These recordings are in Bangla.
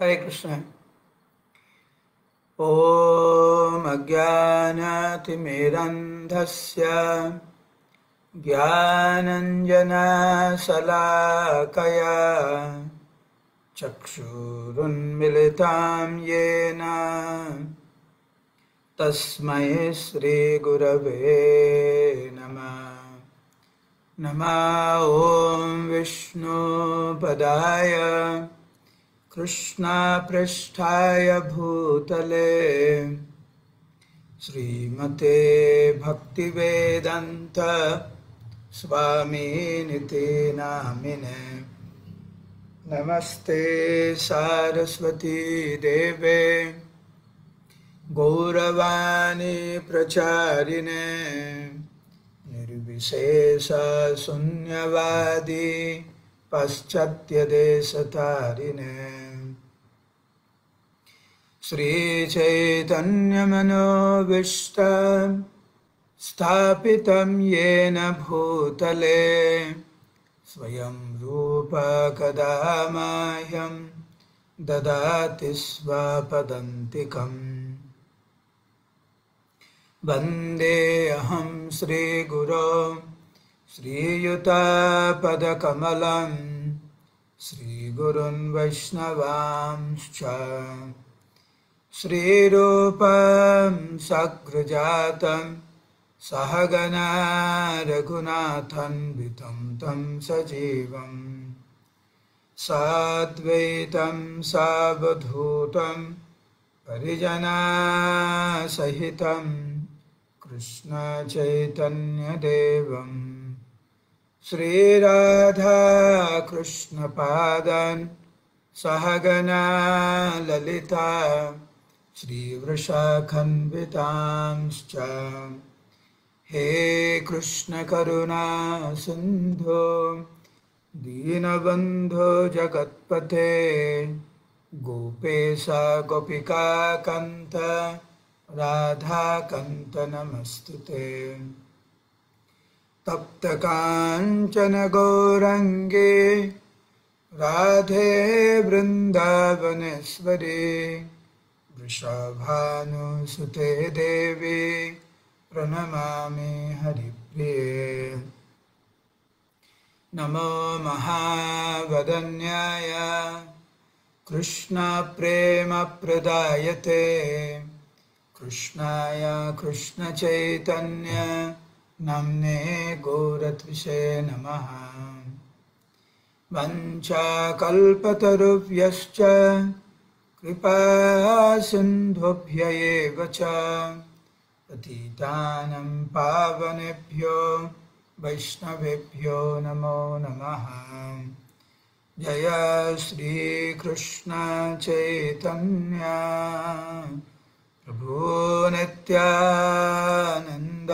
हरे कृष्ण। ॐ अज्ञानातिमिरन्धस्य ज्ञानञ्जनशलाकया चक्षुरुन्मिलितं येन तस्मै श्रीगुरवे नमः। नमः ॐ विष्णुपदाय कृष्णपृष्ठाय भूतले श्रीमते भक्तिवेदान्त स्वामिनिति नामिने। नमस्ते सारस्वती देवे गौरवाणी प्रचारिणे निर्विशेष शून्यवादी पाश्चात्यदेशतारिणे। श्रीचैतन्यमनोभीष्टं स्थापितं येन भूतले स्वयं रूप कदा मह्यं ददाति स्वपदान्तिकम्। वन्देऽहं श्रीगुरो श्रीयुतापदकमलं श्रीगुरुन् वैष्णवांश्च श्रीरूपं सग्रजातं सहगना रघुनाथान्वितं तं सजीवं साद्वैतं सावधूतं परिजनसहितं कृष्ण चैतन्यदेवं श्रीराधा कृष्णपादान् सहगना ललिता श्रीवृषाखन्वितांश्च। हे कृष्ण करुणा सिन्धो दीनबन्धो जगत्पते गोपेश गोपिकान्त राधाकान्त नमस्तुते। तप्तकाञ्चन गौराङ्गे राधे वृन्दावनेश्वरी वृषभानुसुते देवी प्रणमामि हरिप्रिये। नमो महावदन्याय कृष्णप्रेमप्रदायते कृष्णाय कृष्णचैतन्य नाम्ने गौरत्विषे नमः। वञ्चाकल्पतरुभ्यश्च कृपासिन्धुभ्य एव च पतितानां पावनेभ्यो वैष्णवेभ्यो नमो नमः। जय श्रीकृष्ण चैतन्य प्रभु नित्यानन्द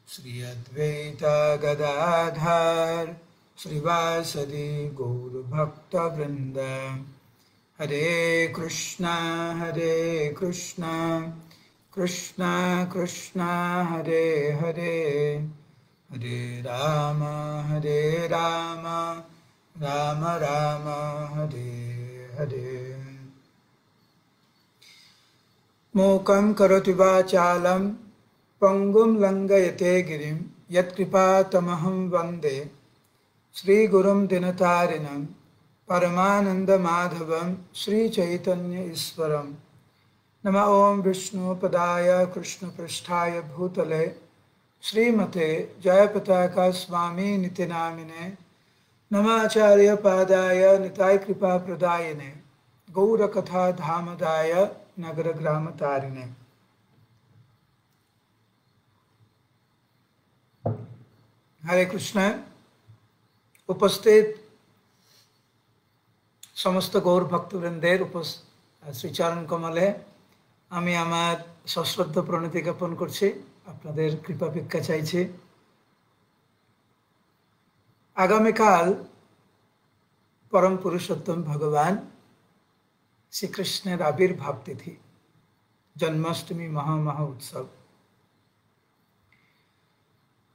श्री अद्वैत गदाधर श्रीवासदि गौरभक्तवृन्द। हरे कृष्णा कृष्णा कृष्णा हरे हरे, हरे राम राम राम हरे हरे। मूकं करोति वाचालं पंगुं लंघयते गिरिं यत्कृपातमहं वन्दे श्रीगुरुं दिनतारिणं परमानन्दमाधवं श्रीचैतन्य ईश्वरं। नमः ओं विष्णुपदाय कृष्णपृष्ठाय भूतले श्रीमते जयपताका स्वामी निति नामिने। नमाचार्य पादाय निताय कृपा प्रदायिने गौरकथा धामदाय नगर ग्राम तारिणे। हरे कृष्ण। उपस्थित समस्त गौर भक्तवृंदेर श्रीचरण कमले आमी आमार सश्रद्धा प्रणति ज्ञापन करছি, আপনাদের কৃপা ভিক্ষা চাইছি। আগামীকাল परम पुरुषोत्तम भगवान श्री कृष्णेर आविर्भाव तिथि, जन्माष्टमी महा उत्सव।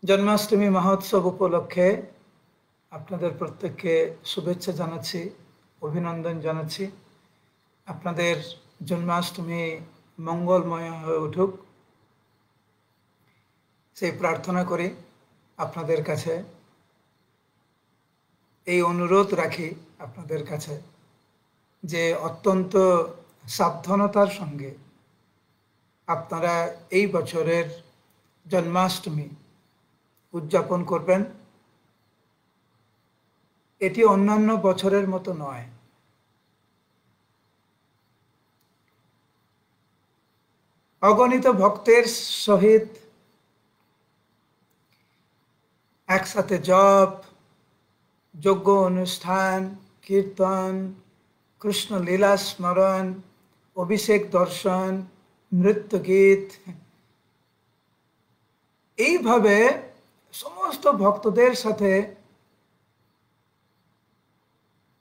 जन्माष्टमी महोत्सव उपलक्षे আপনাদের প্রত্যেককে শুভেচ্ছা জানাচ্ছি, অভিনন্দন জানাচ্ছি। আপনাদের জন্মাষ্টমী মঙ্গলময় হয়ে উঠুক সেই প্রার্থনা করি। আপনাদের কাছে এই অনুরোধ রাখি আপনাদের কাছে যে অত্যন্ত সাবধানতার সঙ্গে আপনারা এই বছরের জন্মাষ্টমী উদযাপন করবেন। এটি অন্যান্য বছরের মতো নয়। অগণিত ভক্তের সহিত একসাথে জপ, যজ্ঞ অনুষ্ঠান, কীর্তন, কৃষ্ণ লীলা স্মরণ, অভিষেক দর্শন, নৃত্য গীত, এইভাবে সমস্ত ভক্তদের সাথে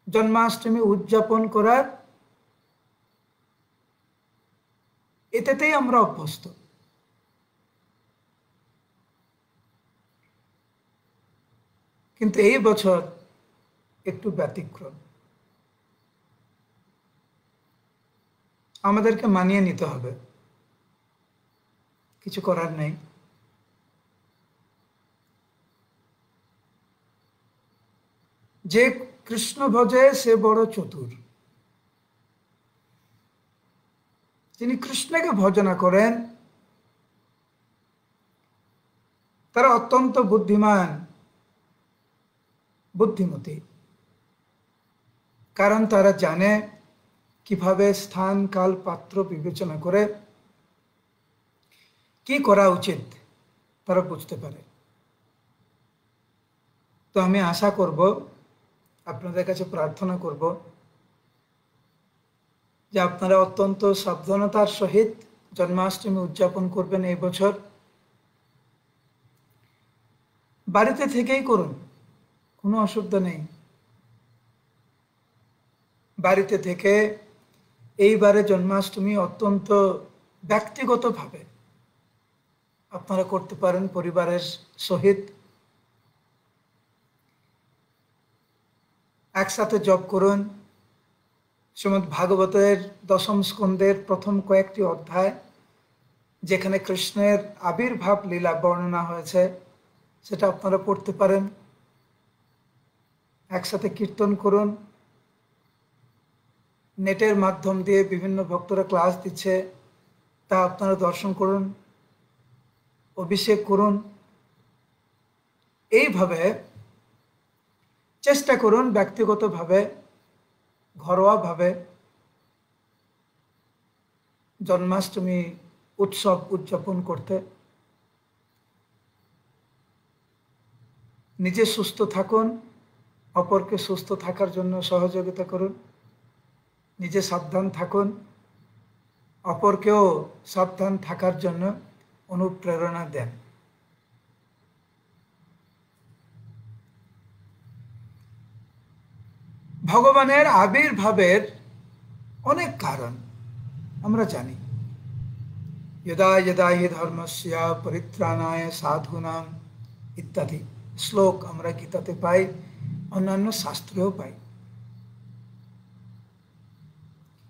জন্মাষ্টমী উদযাপন করার এতেই আমরা অভ্যস্ত। কিন্তু এই বছর একটু ব্যতিক্রম। আমাদেরকে মানিয়ে নিতে হবে, কিছু করার নেই। যে কৃষ্ণ ভজে সে বড় চতুর। যিনি কৃষ্ণকে ভজনা করেন তারা অত্যন্ত বুদ্ধিমান, বুদ্ধিমতী। কারণ তারা জানে কিভাবে স্থান, কাল, পাত্র বিবেচনা করে কি করা উচিত তারা বুঝতে পারে। তো আমি আশা করব, আপনাদের কাছে প্রার্থনা করব যে আপনারা অত্যন্ত সাবধানতার সহিত জন্মাষ্টমী উদযাপন করবেন এই বছর। বাড়িতে থেকেই করুন, কোনো অসুবিধা নেই। বাড়িতে থেকে এইবারে জন্মাষ্টমী অত্যন্ত ব্যক্তিগতভাবে আপনারা করতে পারেন পরিবারের সহিত। একসাথে জপ করুন শ্রীমদ্ ভাগবতের দশম স্কন্ধের প্রথম কয়েকটি অধ্যায়, যেখানে কৃষ্ণের আবির্ভাব লীলা বর্ণনা হয়েছে, সেটা আপনারা পড়তে পারেন। একসাথে কীর্তন করুন। নেটের মাধ্যম দিয়ে বিভিন্ন ভক্তরা ক্লাস দিচ্ছে, তা আপনারা দর্শন করুন, অভিষেক করুন। এইভাবে চেষ্টা করুন ব্যক্তিগতভাবে, ঘরোয়াভাবে জন্মাষ্টমী উৎসব উদযাপন করতে। নিজে সুস্থ থাকুন, অপরকে সুস্থ থাকার জন্য সহযোগিতা করুন। নিজে সাবধান থাকুন, অপরকেও সাবধান থাকার জন্য অনুপ্রেরণা দেন। ভগবানের আবির্ভাবের অনেক কারণ আমরা জানি। যদা যদা হি ধর্মস্য পরিত্রাণায় সাধূনাম ইত্যাদি শ্লোক আমরা গীতাতে পাই, অন্যান্য শাস্ত্রেও পাই।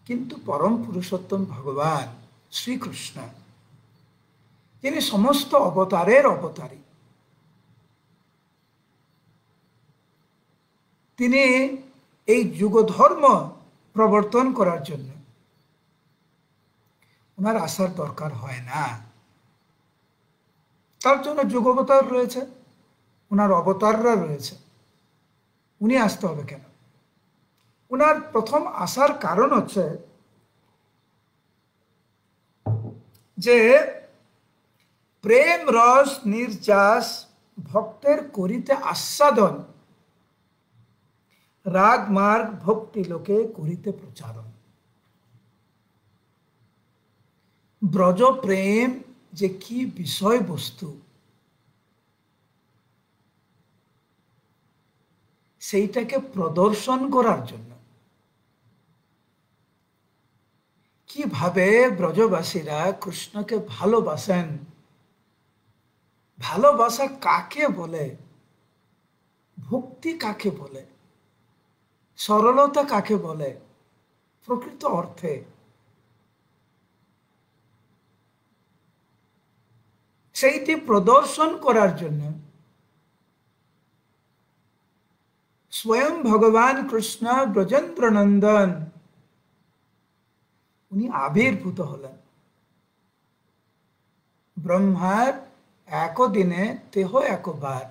কিন্তু পরম পুরুষোত্তম ভগবান শ্রীকৃষ্ণ, তিনি সমস্ত অবতারের অবতারী। তিনি এই যুগধর্ম প্রবর্তন করার জন্য ওনার আসার দরকার হয় না। তার জন্য যুগাবতার রয়েছে, ওনার অবতাররা রয়েছে। উনি আসতে হবে কেন? ওনার প্রথম আসার কারণ হচ্ছে যে প্রেম রস নির্যাস ভক্তের করিতে আস্বাদন, রাগ মার্গ ভক্তি লোকে করিতে প্রচারণ। ব্রজ প্রেম যে কি বিষয়বস্তু, সেইটাকে প্রদর্শন করার জন্য কিভাবে ব্রজবাসীরা কৃষ্ণকে ভালোবাসেন, ভালোবাসা কাকে বলে, ভক্তি কাকে বলে, সরলতা কাকে বলে প্রকৃত অর্থে, সেইটি প্রদর্শন করার জন্য স্বয়ং ভগবান কৃষ্ণ ব্রজেন্দ্র নন্দন উনি আবির্ভূত হলেন। ব্রহ্মার একদিনে তেহ একবার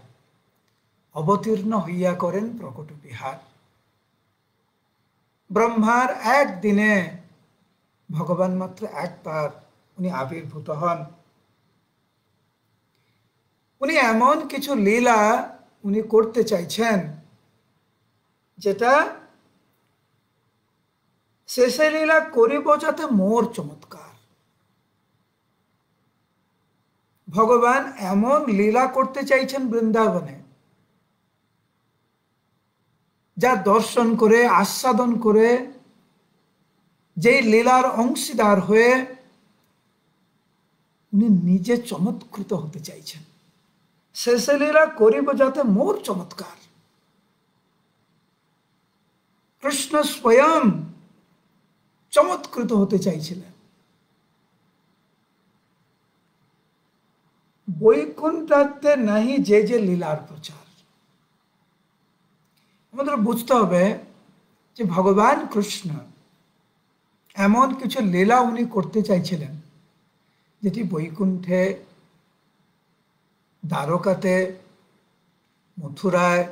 অবতীর্ণ হইয়া করেন প্রকট বিহার। ব্রহ্মার একদিনে ভগবান মাত্র একবার উনি আবির্ভূত হন। উনি এমন কিছু লীলা উনি করতে চাইছেন যেটা শেষে লীলা করিব যাতে মোর চমৎকার। ভগবান এমন লীলা করতে চাইছেন বৃন্দাবনে, যা দর্শন করে আস্বাদন করে যেই লীলার অংশীদার হয়ে উনি নিজে চমৎকৃত হতে চাইছেন। শেষে লীলা করিব যাতে মোর চমৎকার। কৃষ্ণ স্বয়ং চমৎকৃত হতে চাইছিলেন। বৈকুণ্ঠাতে নাহি যে যে লীলার প্রচার। আমাদের বুঝতে হবে যে ভগবান কৃষ্ণ এমন কিছু লীলা উনি করতে চাইছিলেন যেটি বৈকুণ্ঠে, দ্বারকাতে, মথুরায়,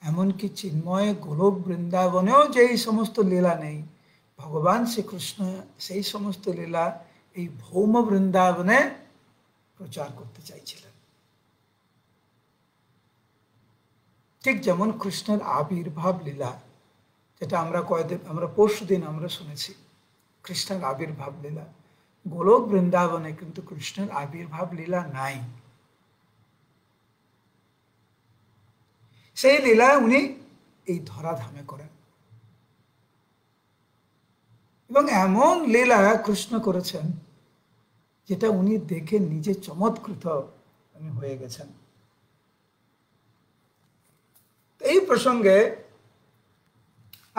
এমনকি চিন্ময় গোলক বৃন্দাবনেও যেই সমস্ত লীলা নেই, ভগবান শ্রীকৃষ্ণ সেই সমস্ত লীলা এই ভৌম বৃন্দাবনে প্রচার করতে চাইছিলেন। ঠিক যেমন কৃষ্ণের আবির্ভাব লীলা, যেটা আমরা পরশুদিন আমরা শুনেছি, কৃষ্ণের আবির্ভাব লীলা। গোলক বৃন্দাবনে কিন্তু কৃষ্ণের আবির্ভাব লীলা নাই। সেই লীলা উনি এই ধরাধামে করেন, এবং এমন লীলা কৃষ্ণ করেছেন যেটা উনি দেখে নিজে চমৎকৃত উনি হয়ে গেছেন। এই প্রসঙ্গে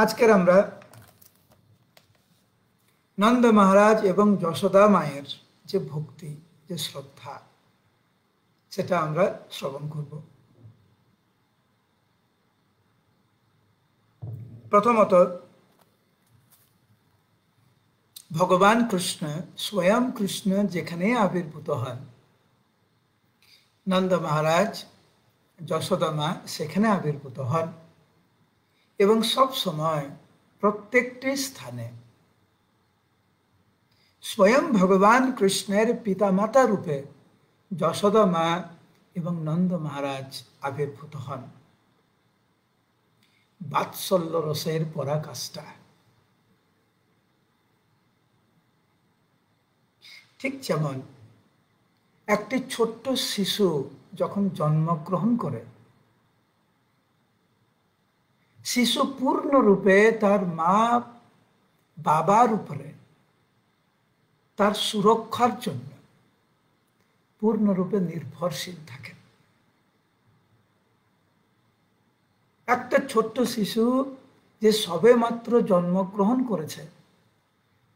আজকের আমরা নন্দ মহারাজ এবং যশোদা মায়ের যে ভক্তি, যে শ্রদ্ধা, সেটা আমরা শ্রবণ করব। প্রথমত, ভগবান কৃষ্ণ স্বয়ং কৃষ্ণ যেখানে আবির্ভূত হন, নন্দ মহারাজ, যশোদা মা সেখানে আবির্ভূত হন, এবং সব সময় প্রত্যেকটি স্থানে স্বয়ং ভগবান কৃষ্ণের পিতামাতা রূপে যশোদা মা এবং নন্দ মহারাজ আবির্ভূত হন। বাৎসল্য রসের পরাকাষ্ঠা। ঠিক যেমন একটি ছোট্ট শিশু যখন জন্মগ্রহণ করে, শিশু পূর্ণরূপে তার মা বাবার উপরে তার সুরক্ষার জন্য পূর্ণরূপে নির্ভরশীল থাকেন। একটা ছোট্ট শিশু যে সবে মাত্র জন্মগ্রহণ করেছে,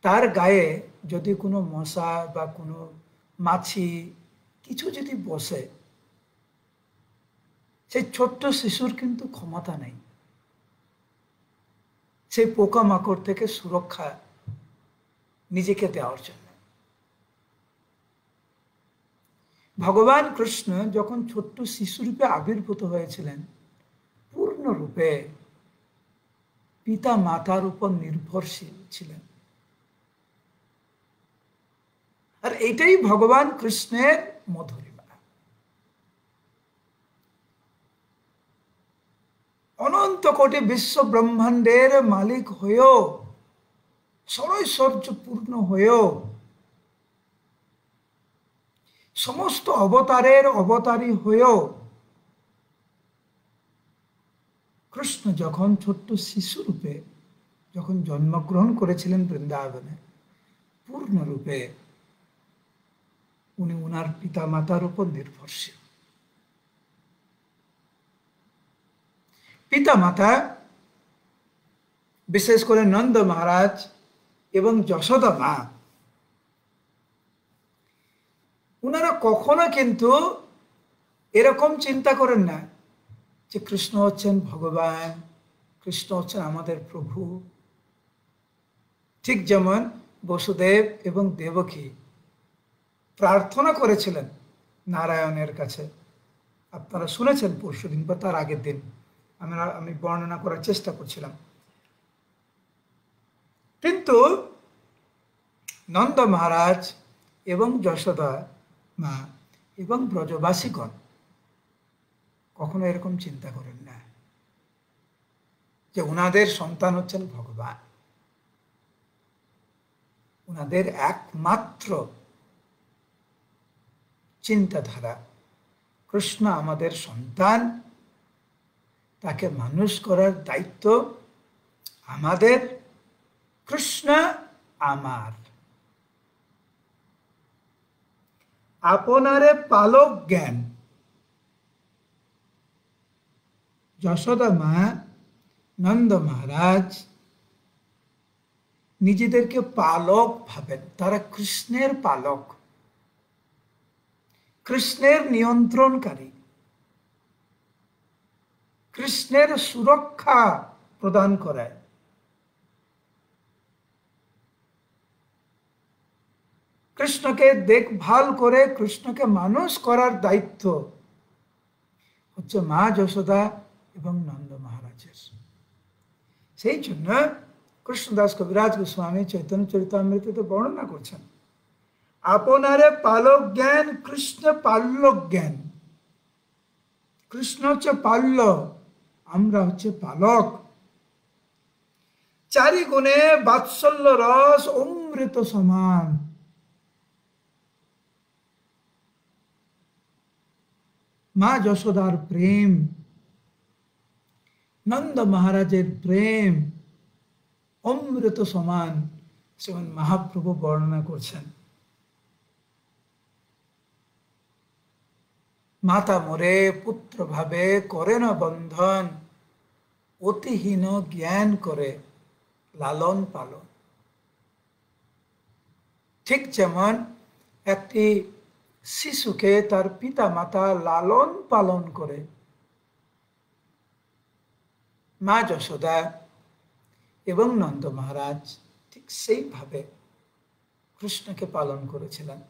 তার গায়ে যদি কোনো মশা বা কোনো মাছি কিছু যদি বসে, সেই ছোট্ট শিশুর কিন্তু ক্ষমতা নেই সেই পোকামাকড় থেকে সুরক্ষা নিজেকে দেওয়ার জন্য। ভগবান কৃষ্ণ যখন ছোট্ট শিশুরূপে আবির্ভূত হয়েছিলেন, পূর্ণরূপে পিতা মাতার উপর নির্ভরশীল ছিলেন। আর এটাই ভগবান কৃষ্ণের মধুরিমা। অনন্ত কোটি বিশ্ব ব্রহ্মাণ্ডের মালিক হয়েও, সরৈশ্বর্য পূর্ণ হয়েও, সমস্ত অবতারের অবতারী হয়েও কৃষ্ণ যখন ছোট্ট শিশুরূপে যখন জন্মগ্রহণ করেছিলেন বৃন্দাবনে, পূর্ণরূপে উনি ওনার পিতা মাতার উপর নির্ভরশীল। পিতা মাতা বিশেষ করে নন্দ মহারাজ এবং যশোদা মা, ওনারা কখনো কিন্তু এরকম চিন্তা করেন না যে কৃষ্ণ হচ্ছেন ভগবান, কৃষ্ণ হচ্ছেন আমাদের প্রভু। ঠিক যেমন বসুদেব এবং দেবকী প্রার্থনা করেছিলেন নারায়ণের কাছে, আপনারা শুনেছেন পরশুদিন বা তার আগের দিন আমি বর্ণনা করার চেষ্টা করছিলাম। কিন্তু নন্দ মহারাজ এবং যশোদা মা এবং ব্রজবাসীগণ কখনো এরকম চিন্তা করেন না যে ওনাদের সন্তান হচ্ছেন ভগবান। ওনাদের একমাত্র চিন্তাধারা কৃষ্ণ আমাদের সন্তান, তাকে মানুষ করার দায়িত্ব আমাদের, কৃষ্ণ আমার। আপনারে পালক জ্ঞান, যশোদা মা, নন্দ মহারাজ নিজেদেরকে পালক ভাবেন, তারা কৃষ্ণের পালক, কৃষ্ণের নিয়ন্ত্রণকারী, কৃষ্ণের সুরক্ষা প্রদান করায়। কৃষ্ণকে দেখভাল করে কৃষ্ণকে মানুষ করার দায়িত্ব হচ্ছে মা যশোদা এবং নন্দ মহারাজের। সেই জন্য কৃষ্ণদাস কবিরাজ গোস্বামী চৈতন্য চরিতামৃতে বর্ণনা করছেন, আপনারে পালক জ্ঞান, কৃষ্ণ পাল্যক জ্ঞান। কৃষ্ণ হচ্ছে পাল্য, আমরা হচ্ছে পালক। চারি গুণে বাৎসল্য রস অমৃত সমান। মা যশোদার প্রেম, নন্দ মহারাজের প্রেম অমৃত সমান, শ্রীমন মহাপ্রভু বর্ণনা করছেন। মাতা মোরে পুত্র ভাবে করে না বন্ধন, অতিহীন জ্ঞান করে লালন পালন। ঠিক যেমন একটি শিশুকে তার পিতা মাতা লালন পালন করে, মা যশোদা এবং নন্দ মহারাজ ঠিক সেইভাবে কৃষ্ণকে পালন করেছিলেন।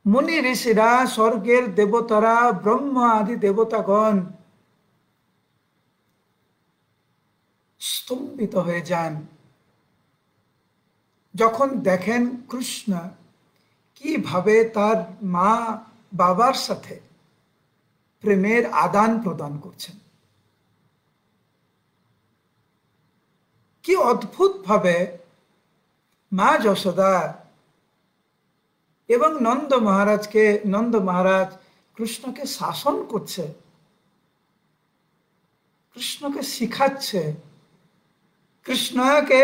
মুনি ঋষিরা, স্বর্গের দেবতারা, ব্রহ্মা আদি দেবতাগণ স্তম্ভিত হয়ে যান যখন দেখেন কৃষ্ণ কিভাবে তার মা বাবার সাথে প্রেমের আদান প্রদান করছেন। কি অদ্ভুত ভাবে মা যশোদা এবং নন্দ মহারাজ কৃষ্ণকে শাসন করছে, কৃষ্ণকে শিখাচ্ছে, কৃষ্ণকে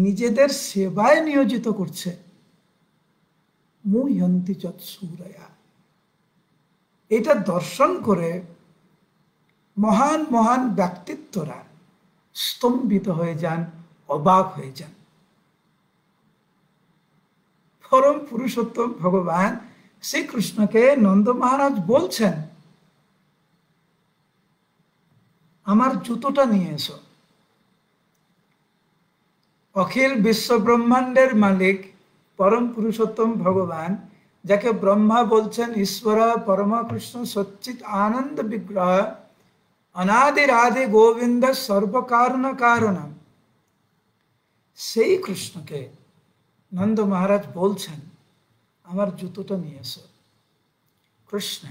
নিজেদের সেবায় নিয়োজিত করছে। মুহ্যন্তি যৎসূরয়া, এটা দর্শন করে মহান মহান ব্যক্তিত্বরা স্তম্ভিত হয়ে যান, অবাক হয়ে যান। পরম পুরুষোত্তম ভগবান শ্রীকৃষ্ণকে নন্দ মহারাজ বলছেন, আমার জুতোটা নিয়ে এসো। অখিল বিশ্ব ব্রহ্মাণ্ডের মালিক পরম পুরুষোত্তম ভগবান, যাকে ব্রহ্মা বলছেন ঈশ্বর, পরমা কৃষ্ণ সচ্চিত আনন্দ বিগ্রহ, অনাদির আদি গোবিন্দ সর্বকারণ কারণম, সেই কৃষ্ণকে নন্দ মহারাজ বলছেন আমার জুতোটা নিয়ে এসো। কৃষ্ণ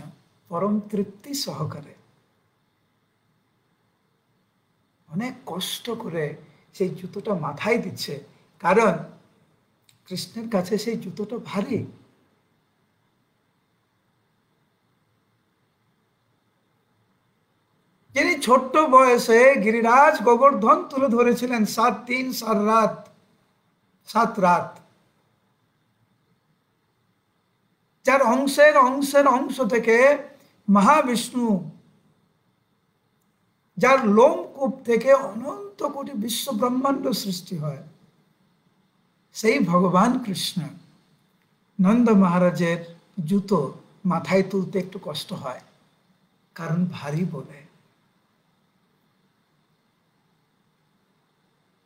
পরম তৃপ্তি সহকারে অনেক কষ্ট করে সেই জুতোটা মাথায় দিচ্ছে, কারণ কৃষ্ণের কাছে সেই জুতোটা ভারী। যিনি ছোট্ট বয়সে গিরিরাজ গোবর্ধন তুলে ধরেছিলেন 7 দিন 7 রাত, যার অংশ থেকে মহাবিষ্ণু, যার লোমকূপ থেকে অনন্ত কোটি বিশ্ব ব্রহ্মাণ্ড সৃষ্টি হয়, সেই ভগবান কৃষ্ণ নন্দ মহারাজের জুতো মাথায় তুলতে একটু কষ্ট হয়, কারণ ভারী বলে।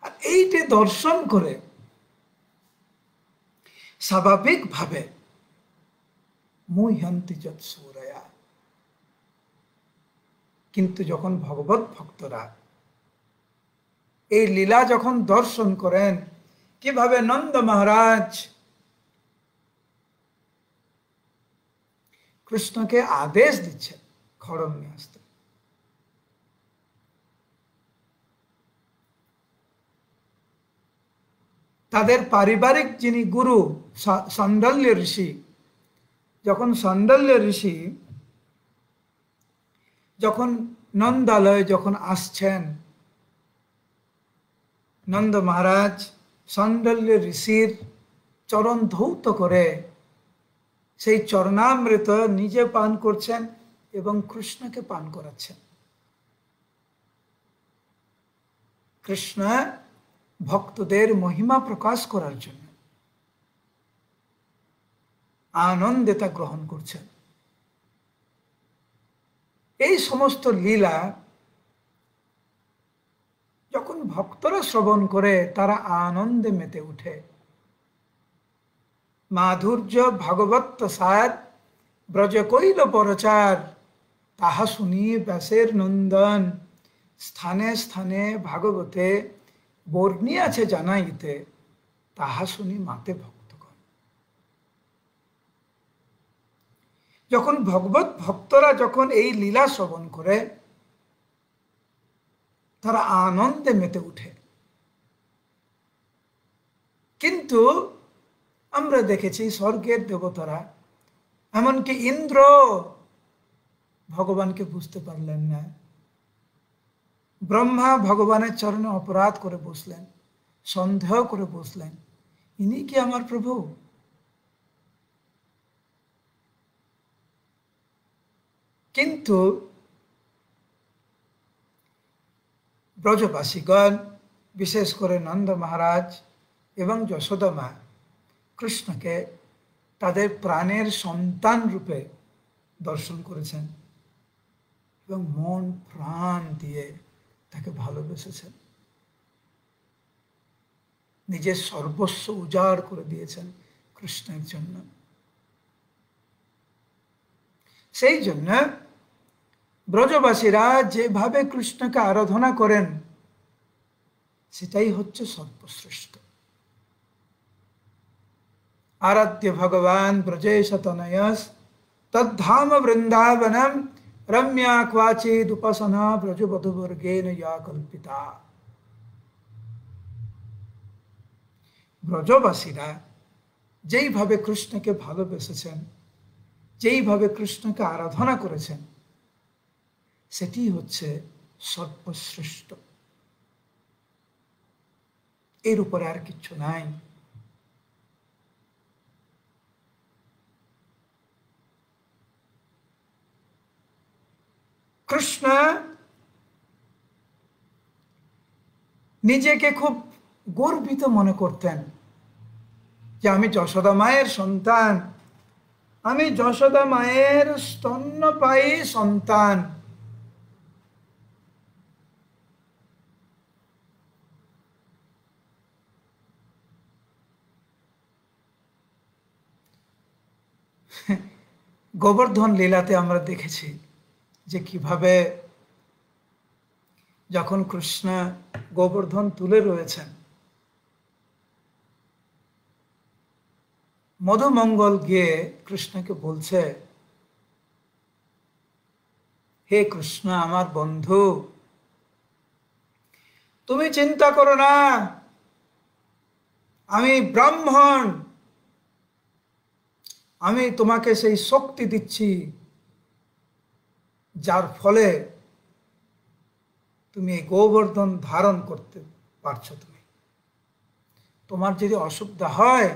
আর এইটি দর্শন করে স্বাভাবিকভাবে মুহ্যন্তি যৎ সূরয়া। কিন্তু যখন ভগবত ভক্তরা এই লীলা যখন দর্শন করেন, কিভাবে নন্দ মহারাজ কৃষ্ণকে আদেশ দিচ্ছেন খড়ম নিয়ে আসতে, তাদের পারিবারিক যিনি গুরু সান্ডল্য ঋষি, যখন সান্ডল্য ঋষি যখন নন্দালয় যখন আসছেন, নন্দ মহারাজ সান্ডল্য ঋষির চরণ ধৌত করে সেই চরণামৃত নিজে পান করছেন এবং কৃষ্ণকে পান করাচ্ছেন। কৃষ্ণ ভক্তদের মহিমা প্রকাশ করার জন্য আনন্দে তা গ্রহণ করছেন। এই সমস্ত লীলা যখন ভক্তরা শ্রবণ করে তারা আনন্দে মেতে উঠে। মাধুর্য ভাগবত সার ব্রজ কৈল পরচার, তাহা শুনি ব্যাসের নন্দন, স্থানে স্থানে ভাগবতে বর্ণিয়াছে জানাইতে, তাহা শুনি মাতে ভক্তগণ। যখন ভগবত ভক্তরা যখন এই লীলা শ্রবণ করে তারা আনন্দে মেতে উঠে। কিন্তু আমরা দেখেছি স্বর্গের দেবতারা, এমনকি ইন্দ্র ভগবানকে বুঝতে পারলেন না। ব্রহ্মা ভগবানের চরণে অপরাধ করে বসলেন, সন্দেহ করে বসলেন, ইনি কি আমার প্রভু? কিন্তু ব্রজবাসীগণ, বিশেষ করে নন্দ মহারাজ এবং যশোদা মা কৃষ্ণকে তাদের প্রাণের সন্তান রূপে দর্শন করেছেন এবং মন প্রাণ দিয়ে তাকে ভালোবেসেছেন, নিজের সর্বস্ব উজাড় করে দিয়েছেন কৃষ্ণের জন্য। সেই জন্য ব্রজবাসীরা যেভাবে কৃষ্ণকে আরাধনা করেন সেটাই হচ্ছে সর্বশ্রেষ্ঠ। আরাধ্য ভগবান ব্রজেশ তনয়স তদ্ধাম বৃন্দাবনম রম্যা ক্বাচিদ উপাসনা ব্রজবধূবর্গেন ইয়া কল্পিতা। ব্রজবাসীরা যেইভাবে কৃষ্ণকে ভালোবেসেছেন, যেইভাবে কৃষ্ণকে আরাধনা করেছেন, সেটি হচ্ছে সর্বশ্রেষ্ঠ। এর উপরে আর কিছু নাই। কৃষ্ণ নিজেকে খুব গর্বিত মনে করতেন যে আমি যশোদা মায়ের সন্তান, আমি যশোদা মায়ের স্তন্যপায়ী সন্তান। গোবর্ধন লীলাতে আমরা দেখেছি যে কিভাবে যখন কৃষ্ণ গোবর্ধন তুলে রয়েছেন, মধুমঙ্গল গিয়ে কৃষ্ণকে বলছে, হে কৃষ্ণ আমার বন্ধু, তুমি চিন্তা করো না, আমি ব্রাহ্মণ, আমি তোমাকে সেই শক্তি দিচ্ছি যার ফলে তুমি এই গোবর্ধন ধারণ করতে পারছো। তোমার যদি অসুবিধা হয়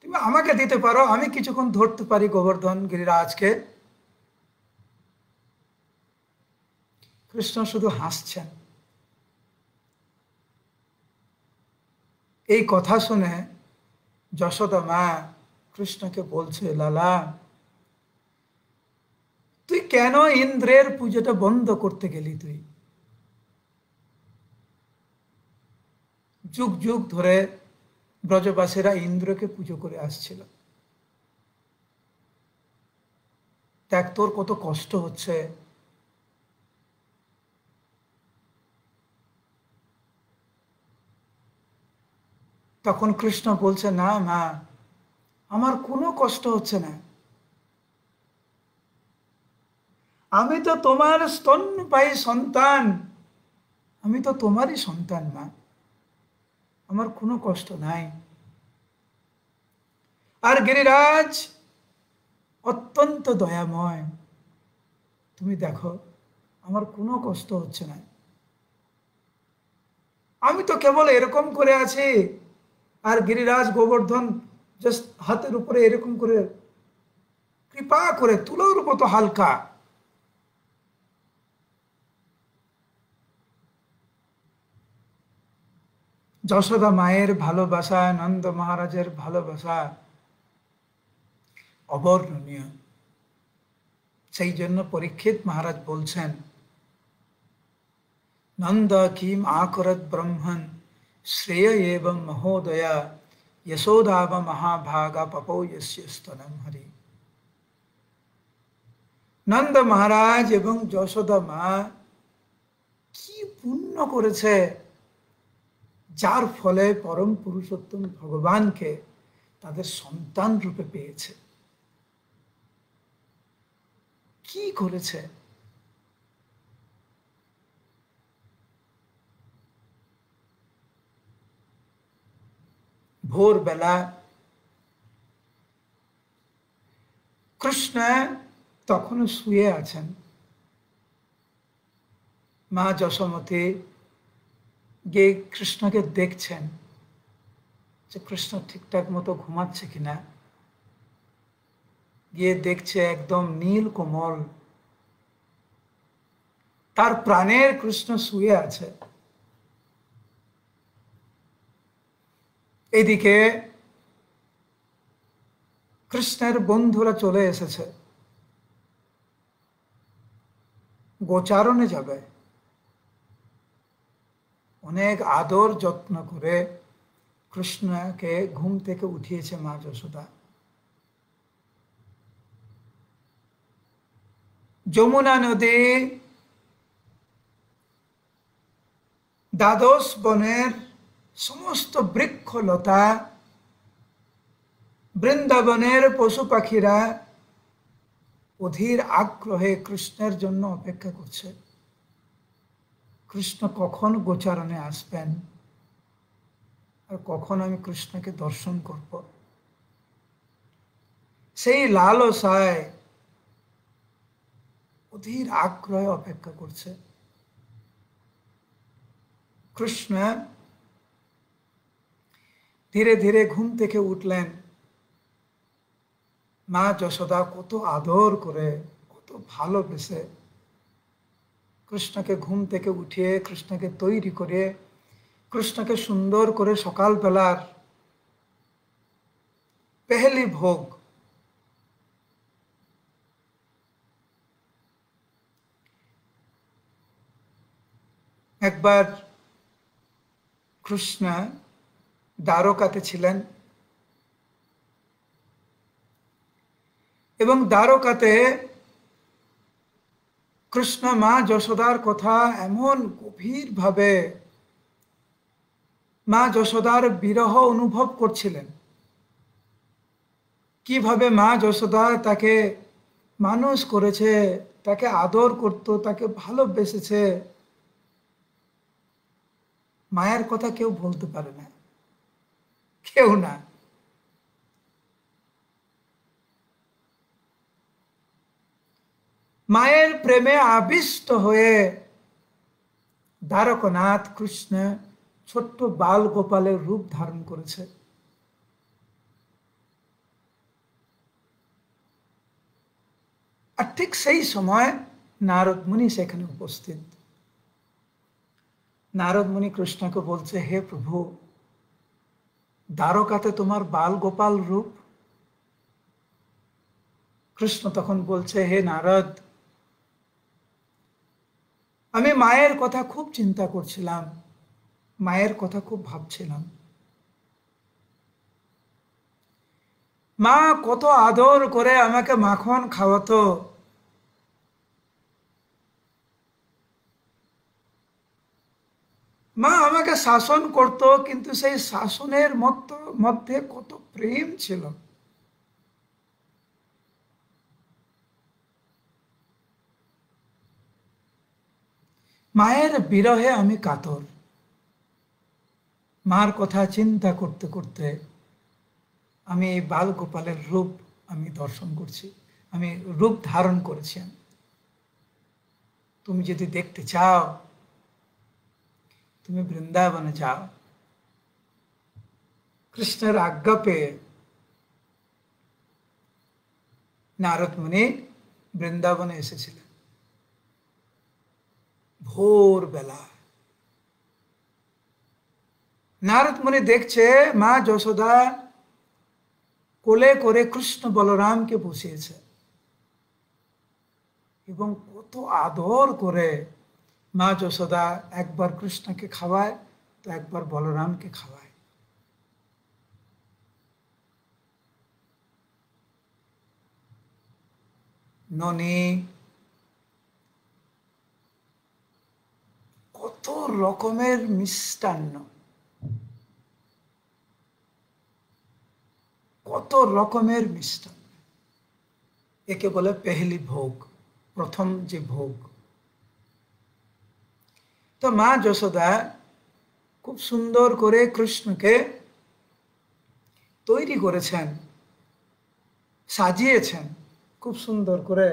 তুমি আমাকে দিতে পারো, আমি কিছুক্ষণ ধরতে পারি গোবর্ধন গিরিরাজকে, কৃষ্ণ শুধু হাসছেন। এই কথা শুনে যশোদা মা কৃষ্ণকে বলছে, লালা তুই কেন ইন্দ্রের পুজোটা বন্ধ করতে গেলি? তুই যুগ যুগ ধরে ব্রজবাসীরা ইন্দ্রকে পুজো করে আসছিল। দেখ তোর কত কষ্ট হচ্ছে। তখন কৃষ্ণ বলছে, না মা, আমার কোনো কষ্ট হচ্ছে না। আমি তো তোমার স্তন্যপায়ী সন্তান, আমি তো তোমারই সন্তান মা, আমার কোনো কষ্ট নাই। আর গিরিরাজ অত্যন্ত দয়াময়, তুমি দেখো আমার কোনো কষ্ট হচ্ছে না। আমি তো কেবল এরকম করে আছি, আর গিরিরাজ গোবর্ধন জাস্ট হাতের উপরে এরকম করে কৃপা করে, তুলোর মতো হালকা। যশোদা মায়ের ভালোবাসা, নন্দ মহারাজের ভালোবাসা অবর্ণনীয়। সেই জন্য পরীক্ষিত মহারাজ বলছেন, নন্দ কিম আকরত ব্রহ্মণ শ্রেয় এবং মহোদয়া যশোদাব মহাভাগা পপৌ যস্য স্তনম হরি। নন্দ মহারাজ এবং যশোদা মা কি পুণ্য করেছে, যার ফলে পরম পুরুষোত্তম ভগবানকে তাদের সন্তান রূপে পেয়েছে। কি করেছে? ভোরবেলা কৃষ্ণ তখনও শুয়ে আছেন। মা যশোমতী গিয়ে কৃষ্ণকে দেখছেন যে কৃষ্ণ ঠিকঠাক মতো ঘুমাচ্ছে কিনা। গিয়ে দেখছে একদম নীল কোমল, তার প্রাণের কৃষ্ণ শুয়ে আছে। এদিকে কৃষ্ণের বন্ধুরা চলে এসেছে, গোচারণে যাবে। অনেক আদর যত্ন করে কৃষ্ণকে ঘুম থেকে উঠিয়েছে মা যশোদা। যমুনা নদী, দ্বাদশ বনের সমস্ত বৃক্ষলতা, বৃন্দাবনের পশু পাখিরা অধীর আগ্রহে কৃষ্ণের জন্য অপেক্ষা করছে। কৃষ্ণ কখন গোচারণে আসবেন আর কখন আমি কৃষ্ণকে দর্শন করব, সেই লালসায় অধীর আগ্রহে অপেক্ষা করছে। কৃষ্ণ ধীরে ধীরে ঘুম থেকে উঠলেন। মা যশোদা কত আদর করে, কত ভালোবেসে কৃষ্ণকে ঘুম থেকে উঠিয়ে কৃষ্ণকে তৈরি করে, কৃষ্ণকে সুন্দর করে সকালবেলার পেহলি ভোগ একবার কৃষ্ণ দ্বারকাতে ছিলেন এবং দ্বারকাতে কৃষ্ণ মা যশোদার কথা এমন গভীরভাবে মা যশোদার বিরহ অনুভব করছিলেন। কিভাবে মা যশোদা তাকে মানুষ করেছে, তাকে আদর করত, তাকে ভালোবেসেছে, মায়ের কথা কেউ বলতে পারে না, কেউ না। মায়ের প্রেমে আবিষ্ট হয়ে দ্বারকনাথ কৃষ্ণ ছোট্ট বাল গোপালের রূপ ধারণ করেছে। আর ঠিক সেই সময় নারদ মুনি সেখানে উপস্থিত। নারদ মুনি কৃষ্ণকে বলছে, হে প্রভু, দ্বারকাতে তোমার বাল গোপাল রূপ। কৃষ্ণ তখন বলছে, হে নারদ, আমি মায়ের কথা খুব চিন্তা করছিলাম, মায়ের কথা খুব ভাবছিলাম। মা কত আদর করে আমাকে মাখন খাওয়াতো, মা আমাকে শাসন করত, কিন্তু সেই শাসনের মধ্যে কত প্রেম ছিল। মায়ের বিরহে আমি কাতর। মার কথা চিন্তা করতে করতে আমি এই বাল গোপালের রূপ আমি দর্শন করছি, আমি রূপ ধারণ করেছি। তুমি যদি দেখতে চাও, তুমি বৃন্দাবনে যাও। কৃষ্ণের আজ্ঞা পেয়ে নারদ মুনি বৃন্দাবনে এসেছিলেন ভোরবেলা। নারদ মুনি দেখছে মা যশোদা কোলে করে কৃষ্ণ বলরামকে বসিয়েছে এবং কত আদর করে মা যশোদা একবার কৃষ্ণকে খাওয়ায় তো একবার বলরামকে খাওয়ায়। ননি, কত রকমের মিষ্টান্ন, কত রকমের মিষ্টান্ন, একে বলে পেহলি ভোগ, প্রথম যে ভোগ। তো মা যশোদা খুব সুন্দর করে কৃষ্ণকে তৈরি করেছেন, সাজিয়েছেন খুব সুন্দর করে।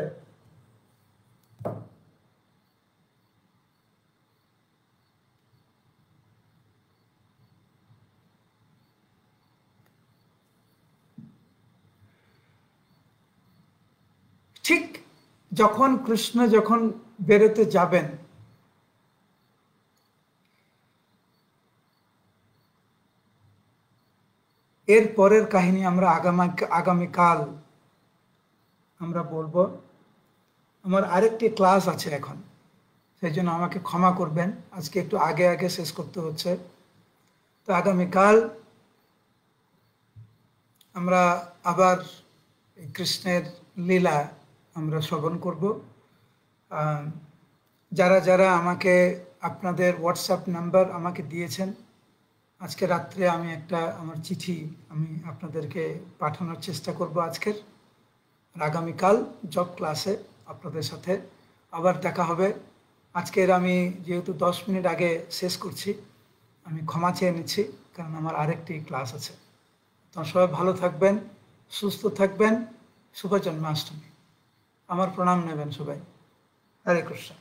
ঠিক যখন কৃষ্ণ যখন বেরোতে যাবেন, এর পরের কাহিনী আমরা আগামীকাল আমরা বলবো। আমার আরেকটি ক্লাস আছে এখন, সেই জন্য আমাকে ক্ষমা করবেন, আজকে একটু আগে আগে শেষ করতে হচ্ছে। তো আগামীকাল আমরা আবার কৃষ্ণের লীলা আমরা শ্রবণ করব। যারা যারা আমাকে আপনাদের হোয়াটসঅ্যাপ নাম্বার আমাকে দিয়েছেন, আজকে রাত্রে আমি একটা আমার চিঠি আমি আপনাদেরকে পাঠানোর চেষ্টা করব আজকের। আর আগামীকাল জব ক্লাসে আপনাদের সাথে আবার দেখা হবে। আজকের আমি যেহেতু 10 মিনিট আগে শেষ করছি, আমি ক্ষমা চেয়ে নিচ্ছি, কারণ আমার আরেকটি ক্লাস আছে। তো সবাই ভালো থাকবেন, সুস্থ থাকবেন। শুভ জন্মাষ্টমী। আমার প্রণাম নেবেন সবাই। হরে কৃষ্ণ।